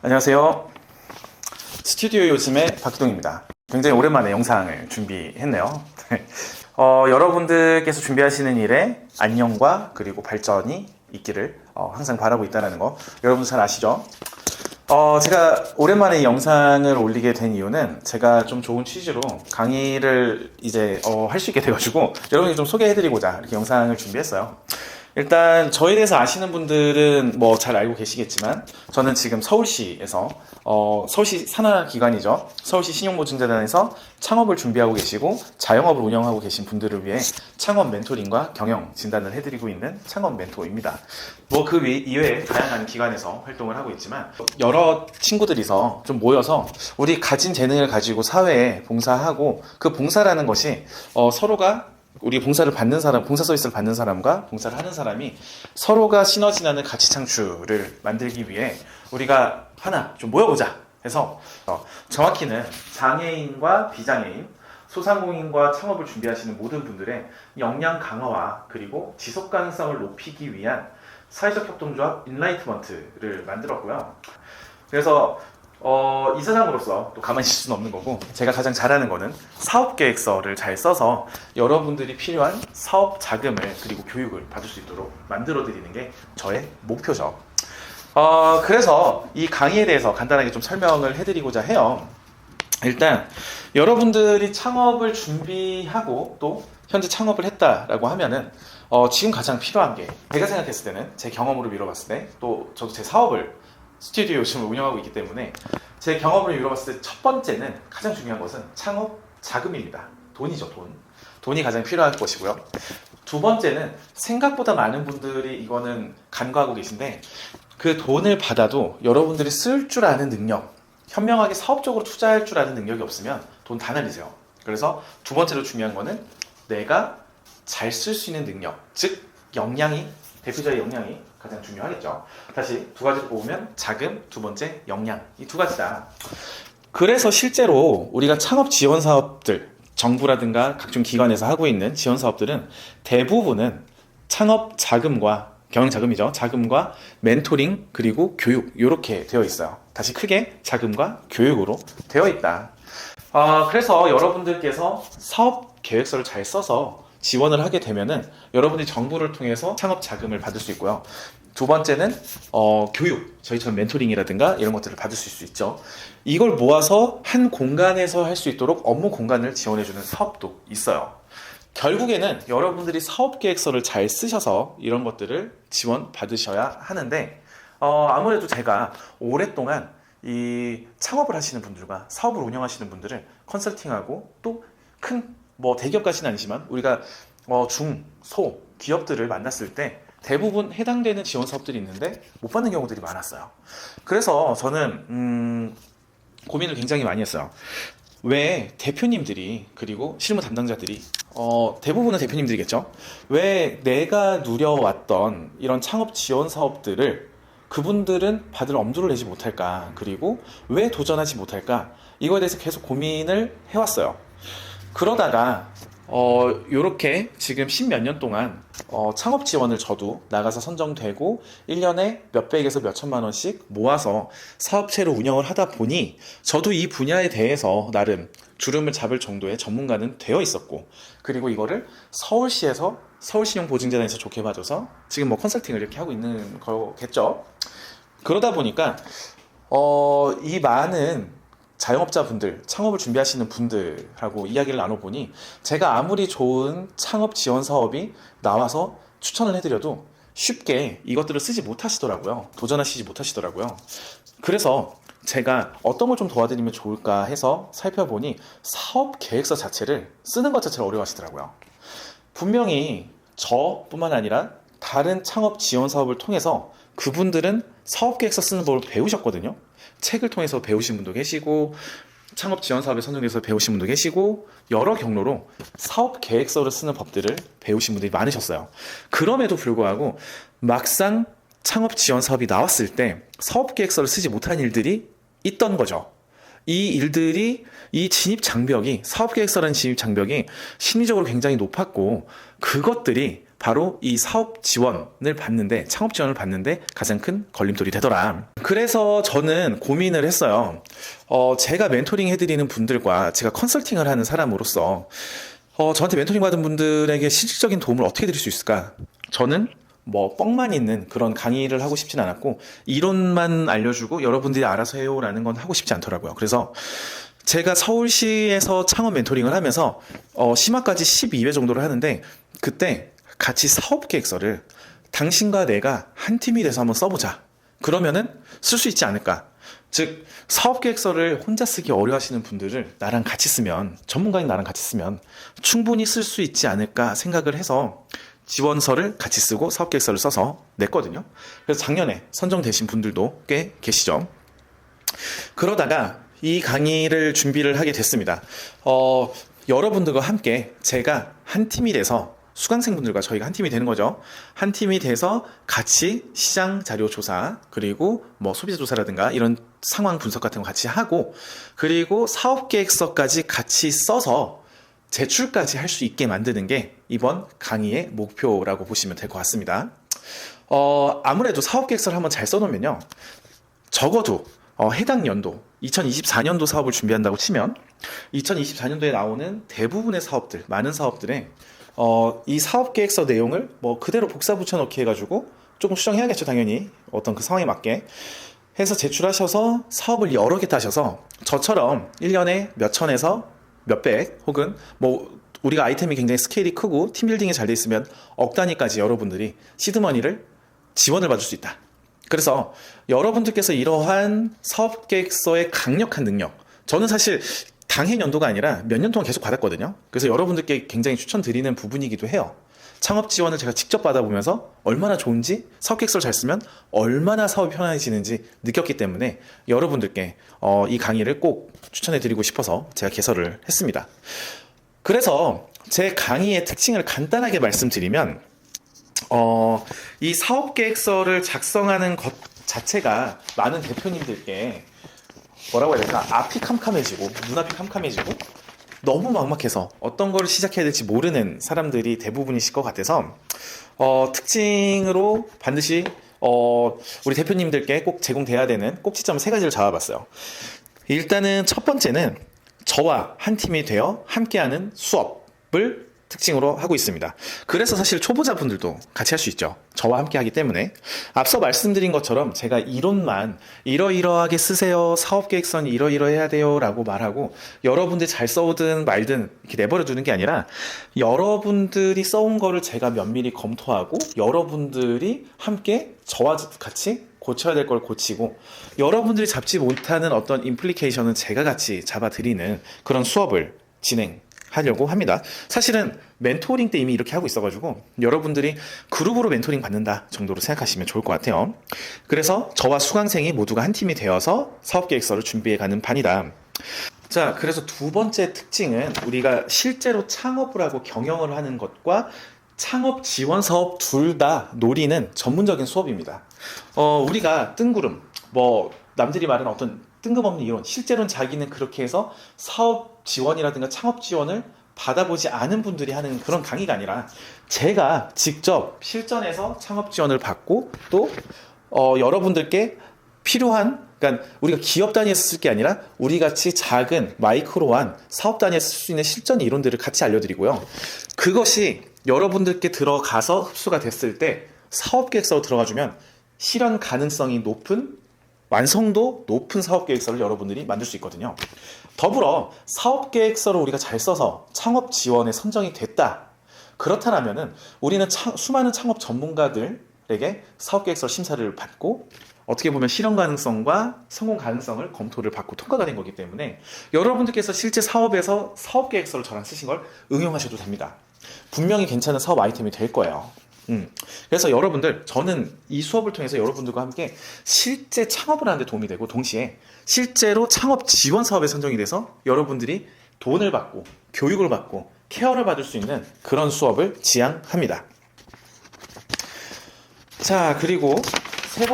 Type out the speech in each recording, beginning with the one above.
안녕하세요. 스튜디오 요즘의 박기동입니다. 굉장히 오랜만에 영상을 준비했네요. 여러분들께서 준비하시는 일에 안녕과 그리고 발전이 있기를 항상 바라고 있다는 거 여러분 잘 아시죠? 제가 오랜만에 이 영상을 올리게 된 이유는 제가 좀 좋은 취지로 강의를 이제 할 수 있게 돼가지고 여러분께 좀 소개해드리고자 이렇게 영상을 준비했어요. 일단 저에 대해서 아시는 분들은 뭐 잘 알고 계시겠지만 저는 지금 서울시에서 서울시 산하기관이죠. 서울시 신용보증재단에서 창업을 준비하고 계시고 자영업을 운영하고 계신 분들을 위해 창업 멘토링과 경영 진단을 해드리고 있는 창업 멘토입니다. 뭐 그 이외에 다양한 기관에서 활동을 하고 있지만 여러 친구들이서 좀 모여서 우리 가진 재능을 가지고 사회에 봉사하고 그 봉사라는 것이 서로가 우리 봉사를 받는 사람, 봉사 서비스를 받는 사람과 봉사를 하는 사람이 서로가 시너지 나는 가치 창출을 만들기 위해 우리가 하나 좀 모여보자 해서 정확히는 장애인과 비장애인, 소상공인과 창업을 준비하시는 모든 분들의 역량 강화와 그리고 지속 가능성을 높이기 위한 사회적 협동조합 인라이트먼트를 만들었고요. 그래서 이사장으로서 또 가만히 있을 수는 없는 거고 제가 가장 잘하는 거는 사업계획서를 잘 써서 여러분들이 필요한 사업 자금을 그리고 교육을 받을 수 있도록 만들어 드리는 게 저의 목표죠. 그래서 이 강의에 대해서 간단하게 좀 설명을 해드리고자 해요. 일단 여러분들이 창업을 준비하고 또 현재 창업을 했다라고 하면은 지금 가장 필요한 게 제가 생각했을 때는 제 경험으로 미뤄봤을 때 또 저도 제 사업을 스튜디오 요즘을 운영하고 있기 때문에 제 경험을 미뤄봤을 때 첫 번째는 가장 중요한 것은 창업 자금입니다. 돈이죠, 돈. 돈이 가장 필요할 것이고요. 두 번째는 생각보다 많은 분들이 이거는 간과하고 계신데 그 돈을 받아도 여러분들이 쓸 줄 아는 능력, 현명하게 사업적으로 투자할 줄 아는 능력이 없으면 돈 다 날리세요. 그래서 두 번째로 중요한 거는 내가 잘 쓸 수 있는 능력, 즉 역량이, 대표자의 역량이 가장 중요하겠죠. 다시 두 가지를 뽑으면 자금, 두 번째 역량, 이 두 가지다. 그래서 실제로 우리가 창업 지원 사업들, 정부라든가 각종 기관에서 하고 있는 지원 사업들은 대부분은 창업 자금과 경영 자금이죠. 자금과 멘토링 그리고 교육 이렇게 되어 있어요. 다시 크게 자금과 교육으로 되어 있다. 그래서 여러분들께서 사업 계획서를 잘 써서 지원을 하게 되면은 여러분이 정부를 통해서 창업 자금을 받을 수 있고요. 두 번째는 교육, 저희처럼 멘토링이라든가 이런 것들을 받을 수 있죠. 이걸 모아서 한 공간에서 할 수 있도록 업무 공간을 지원해주는 사업도 있어요. 결국에는 여러분들이 사업 계획서를 잘 쓰셔서 이런 것들을 지원 받으셔야 하는데 아무래도 제가 오랫동안 이 창업을 하시는 분들과 사업을 운영하시는 분들을 컨설팅하고 또 큰 뭐 대기업까지는 아니지만 우리가 중, 소 기업들을 만났을 때 대부분 해당되는 지원 사업들이 있는데 못 받는 경우들이 많았어요. 그래서 저는 고민을 굉장히 많이 했어요. 왜 대표님들이 그리고 실무 담당자들이 대부분은 대표님들이겠죠. 왜 내가 누려왔던 이런 창업 지원 사업들을 그분들은 받을 엄두를 내지 못할까, 그리고 왜 도전하지 못할까, 이거에 대해서 계속 고민을 해왔어요. 그러다가 요렇게 지금 십몇 년 동안 창업 지원을 저도 나가서 선정되고 1년에 몇백에서 몇천만 원씩 모아서 사업체를 운영을 하다 보니 저도 이 분야에 대해서 나름 주름을 잡을 정도의 전문가는 되어 있었고, 그리고 이거를 서울시에서 서울신용보증재단에서 좋게 봐줘서 지금 뭐 컨설팅을 이렇게 하고 있는 거겠죠. 그러다 보니까 이 많은 자영업자분들, 창업을 준비하시는 분들하고 이야기를 나눠보니 제가 아무리 좋은 창업 지원 사업이 나와서 추천을 해드려도 쉽게 이것들을 쓰지 못하시더라고요. 도전하시지 못하시더라고요. 그래서 제가 어떤 걸 좀 도와드리면 좋을까 해서 살펴보니 사업 계획서 자체를 쓰는 것 자체를 어려워하시더라고요. 분명히 저뿐만 아니라 다른 창업 지원 사업을 통해서 그분들은 사업 계획서 쓰는 법을 배우셨거든요. 책을 통해서 배우신 분도 계시고 창업 지원 사업에 선정돼서 배우신 분도 계시고 여러 경로로 사업 계획서를 쓰는 법들을 배우신 분들이 많으셨어요. 그럼에도 불구하고 막상 창업 지원 사업이 나왔을 때 사업 계획서를 쓰지 못한 일들이 있던 거죠. 이 일들이, 이 진입 장벽이, 사업 계획서라는 진입 장벽이 심리적으로 굉장히 높았고 그것들이 바로 이 사업 지원을 받는데, 창업 지원을 받는데 가장 큰 걸림돌이 되더라. 그래서 저는 고민을 했어요. 제가 멘토링 해드리는 분들과 제가 컨설팅을 하는 사람으로서 저한테 멘토링 받은 분들에게 실질적인 도움을 어떻게 드릴 수 있을까? 저는 뭐 뻥만 있는 그런 강의를 하고 싶진 않았고, 이론만 알려주고 여러분들이 알아서 해요라는 건 하고 싶지 않더라고요. 그래서 제가 서울시에서 창업 멘토링을 하면서 심화까지 12회 정도를 하는데, 그때 같이 사업계획서를 당신과 내가 한 팀이 돼서 한번 써보자. 그러면은 쓸 수 있지 않을까. 즉, 사업계획서를 혼자 쓰기 어려워하시는 분들을 나랑 같이 쓰면, 전문가인 나랑 같이 쓰면 충분히 쓸 수 있지 않을까 생각을 해서 지원서를 같이 쓰고 사업계획서를 써서 냈거든요. 그래서 작년에 선정되신 분들도 꽤 계시죠. 그러다가 이 강의를 준비를 하게 됐습니다. 여러분들과 함께 제가 한 팀이 돼서, 수강생분들과 저희가 한 팀이 되는 거죠. 한 팀이 돼서 같이 시장 자료 조사, 그리고 뭐 소비자 조사라든가 이런 상황 분석 같은 거 같이 하고, 그리고 사업계획서까지 같이 써서 제출까지 할 수 있게 만드는 게 이번 강의의 목표라고 보시면 될 것 같습니다. 아무래도 사업계획서를 한번 잘 써놓으면요, 적어도 해당 연도 2024년도 사업을 준비한다고 치면 2024년도에 나오는 대부분의 사업들, 많은 사업들에 이 사업계획서 내용을 뭐 그대로 복사 붙여넣기 해가지고 조금 수정해야겠죠, 당연히 어떤 그 상황에 맞게 해서 제출하셔서 사업을 여러 개 따셔서 저처럼 1년에 몇 천에서 몇백, 혹은 뭐 우리가 아이템이 굉장히 스케일이 크고 팀빌딩이 잘 돼 있으면 억 단위까지 여러분들이 시드머니를 지원을 받을 수 있다. 그래서 여러분들께서 이러한 사업계획서의 강력한 능력, 저는 사실 당해 연도가 아니라 몇 년 동안 계속 받았거든요. 그래서 여러분들께 굉장히 추천드리는 부분이기도 해요. 창업 지원을 제가 직접 받아보면서 얼마나 좋은지, 사업계획서를 잘 쓰면 얼마나 사업이 편해지는지 느꼈기 때문에 여러분들께 이 강의를 꼭 추천해드리고 싶어서 제가 개설을 했습니다. 그래서 제 강의의 특징을 간단하게 말씀드리면, 이 사업계획서를 작성하는 것 자체가 많은 대표님들께 뭐라고 해야 될까? 앞이 캄캄해지고 눈앞이 캄캄해지고 너무 막막해서 어떤 걸 시작해야 될지 모르는 사람들이 대부분이실 것 같아서 특징으로 반드시 우리 대표님들께 꼭 제공돼야 되는 꼭지점 3가지를 잡아봤어요. 일단은 첫 번째는 저와 한 팀이 되어 함께하는 수업을 특징으로 하고 있습니다. 그래서 사실 초보자분들도 같이 할 수 있죠. 저와 함께 하기 때문에. 앞서 말씀드린 것처럼 제가 이론만 이러이러하게 쓰세요, 사업계획서는 이러이러해야 돼요 라고 말하고 여러분들이 잘 써오든 말든 이렇게 내버려 두는 게 아니라, 여러분들이 써온 거를 제가 면밀히 검토하고 여러분들이 함께 저와 같이 고쳐야 될 걸 고치고, 여러분들이 잡지 못하는 어떤 임플리케이션은 제가 같이 잡아드리는 그런 수업을 진행하려고 합니다. 사실은 멘토링 때 이미 이렇게 하고 있어가지고 여러분들이 그룹으로 멘토링 받는다 정도로 생각하시면 좋을 것 같아요. 그래서 저와 수강생이 모두가 한 팀이 되어서 사업계획서를 준비해가는 반이다. 자, 그래서 두 번째 특징은 우리가 실제로 창업을 하고 경영을 하는 것과 창업 지원 사업 둘 다 노리는 전문적인 수업입니다. 우리가 뜬구름, 뭐 남들이 말하는 어떤 뜬금없는 이론, 실제로는 자기는 그렇게 해서 사업 지원이라든가 창업 지원을 받아보지 않은 분들이 하는 그런 강의가 아니라, 제가 직접 실전에서 창업 지원을 받고 또 여러분들께 필요한, 그러니까 우리가 기업 단위에서 쓸 게 아니라 우리 같이 작은 마이크로한 사업 단위에서 쓸 수 있는 실전 이론들을 같이 알려드리고요. 그것이 여러분들께 들어가서 흡수가 됐을 때 사업계획서로 들어가주면 실현 가능성이 높은, 완성도 높은 사업계획서를 여러분들이 만들 수 있거든요. 더불어 사업계획서를 우리가 잘 써서 창업 지원에 선정이 됐다. 그렇다면은 우리는 수많은 창업 전문가들에게 사업계획서 심사를 받고, 어떻게 보면 실현 가능성과 성공 가능성을 검토를 받고 통과가 된 거기 때문에 여러분들께서 실제 사업에서 사업계획서를 저랑 쓰신 걸 응용하셔도 됩니다. 분명히 괜찮은 사업 아이템이 될 거예요. 그래서 여러분들, 저는 이 수업을 통해서 여러분들과 함께 실제 창업을 하는 데 도움이 되고, 동시에 실제로 창업 지원 사업에 선정이 돼서 여러분들이 돈을 받고 교육을 받고 케어를 받을 수 있는 그런 수업을 지향합니다. 자, 그리고 세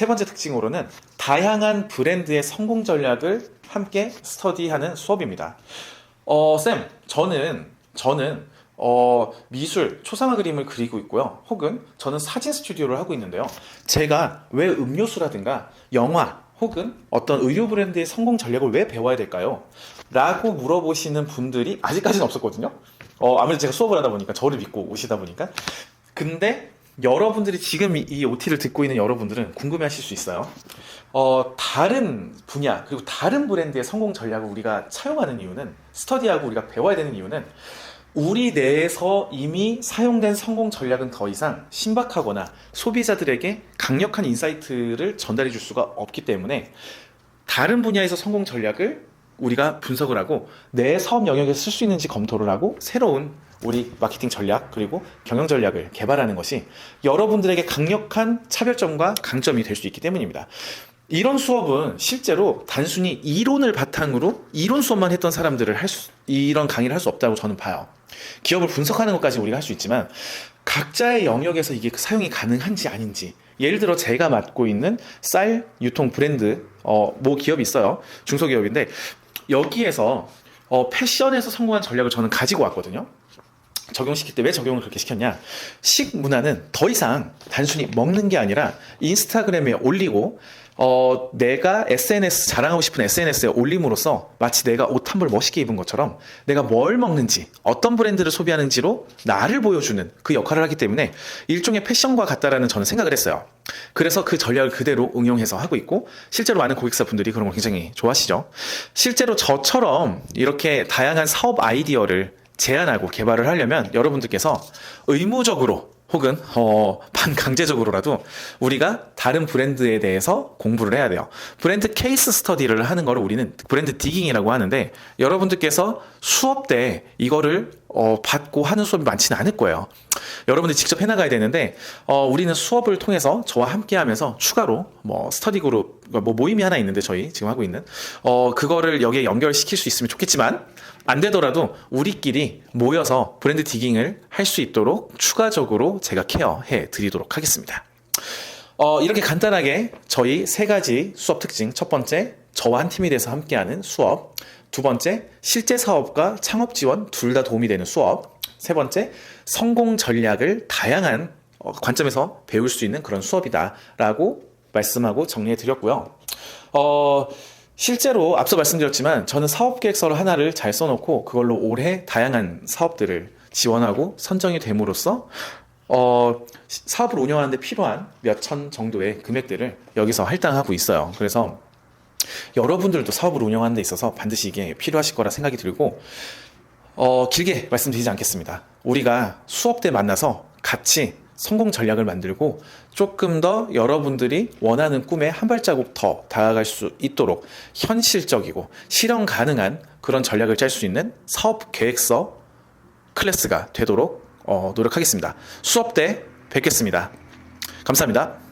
번째 특징으로는 다양한 브랜드의 성공 전략을 함께 스터디하는 수업입니다. 쌤, 저는 미술, 초상화 그림을 그리고 있고요. 혹은 저는 사진 스튜디오를 하고 있는데요. 제가 왜 음료수라든가 영화 혹은 어떤 의류 브랜드의 성공 전략을 왜 배워야 될까요? 라고 물어보시는 분들이 아직까지는 없었거든요. 아무래도 제가 수업을 하다 보니까, 저를 믿고 오시다 보니까. 근데 여러분들이 지금 이 OT를 듣고 있는 여러분들은 궁금해 하실 수 있어요. 다른 분야, 그리고 다른 브랜드의 성공 전략을 우리가 차용하는 이유는, 스터디하고 우리가 배워야 되는 이유는, 우리 내에서 이미 사용된 성공 전략은 더 이상 신박하거나 소비자들에게 강력한 인사이트를 전달해 줄 수가 없기 때문에, 다른 분야에서 성공 전략을 우리가 분석을 하고 내 사업 영역에서 쓸 수 있는지 검토를 하고 새로운 우리 마케팅 전략 그리고 경영 전략을 개발하는 것이 여러분들에게 강력한 차별점과 강점이 될 수 있기 때문입니다. 이런 수업은 실제로 단순히 이론을 바탕으로 이론 수업만 했던 사람들을 이런 강의를 할 수 없다고 저는 봐요. 기업을 분석하는 것까지 우리가 할 수 있지만 각자의 영역에서 이게 사용이 가능한지 아닌지, 예를 들어 제가 맡고 있는 쌀 유통 브랜드 뭐 기업이 있어요. 중소기업인데 여기에서 패션에서 성공한 전략을 저는 가지고 왔거든요. 적용시킬 때 왜 적용을 그렇게 시켰냐, 식문화는 더 이상 단순히 먹는 게 아니라 인스타그램에 올리고 내가 SNS, 자랑하고 싶은 SNS에 올림으로써 마치 내가 옷 한 벌 멋있게 입은 것처럼 내가 뭘 먹는지, 어떤 브랜드를 소비하는지로 나를 보여주는 그 역할을 하기 때문에 일종의 패션과 같다라는 저는 생각을 했어요. 그래서 그 전략을 그대로 응용해서 하고 있고, 실제로 많은 고객사분들이 그런 걸 굉장히 좋아하시죠. 실제로 저처럼 이렇게 다양한 사업 아이디어를 제안하고 개발을 하려면 여러분들께서 의무적으로 혹은 반강제적으로라도 우리가 다른 브랜드에 대해서 공부를 해야 돼요. 브랜드 케이스 스터디를 하는 거를 우리는 브랜드 디깅이라고 하는데, 여러분들께서 수업 때 이거를 받고 하는 수업이 많지는 않을 거예요. 여러분들이 직접 해나가야 되는데, 우리는 수업을 통해서 저와 함께 하면서 추가로 스터디 그룹 모임이 하나 있는데, 저희 지금 하고 있는 그거를 여기에 연결시킬 수 있으면 좋겠지만, 안 되더라도 우리끼리 모여서 브랜드 디깅을 할 수 있도록 추가적으로 제가 케어해 드리도록 하겠습니다. 이렇게 간단하게 저희 세 가지 수업 특징: 첫 번째, 저와 한 팀이 돼서 함께하는 수업; 두 번째, 실제 사업과 창업 지원 둘 다 도움이 되는 수업; 세 번째, 성공 전략을 다양한 관점에서 배울 수 있는 그런 수업이다라고 말씀하고 정리해 드렸고요. 실제로 앞서 말씀드렸지만 저는 사업계획서를 하나를 잘 써놓고 그걸로 올해 다양한 사업들을 지원하고 선정이 됨으로써 사업을 운영하는 데 필요한 몇천 정도의 금액들을 여기서 할당하고 있어요. 그래서 여러분들도 사업을 운영하는 데 있어서 반드시 이게 필요하실 거라 생각이 들고, 길게 말씀드리지 않겠습니다. 우리가 수업 때 만나서 같이 성공 전략을 만들고 조금 더 여러분들이 원하는 꿈에 한 발자국 더 다가갈 수 있도록 현실적이고 실현 가능한 그런 전략을 짤 수 있는 사업 계획서 클래스가 되도록 노력하겠습니다. 수업 때 뵙겠습니다. 감사합니다.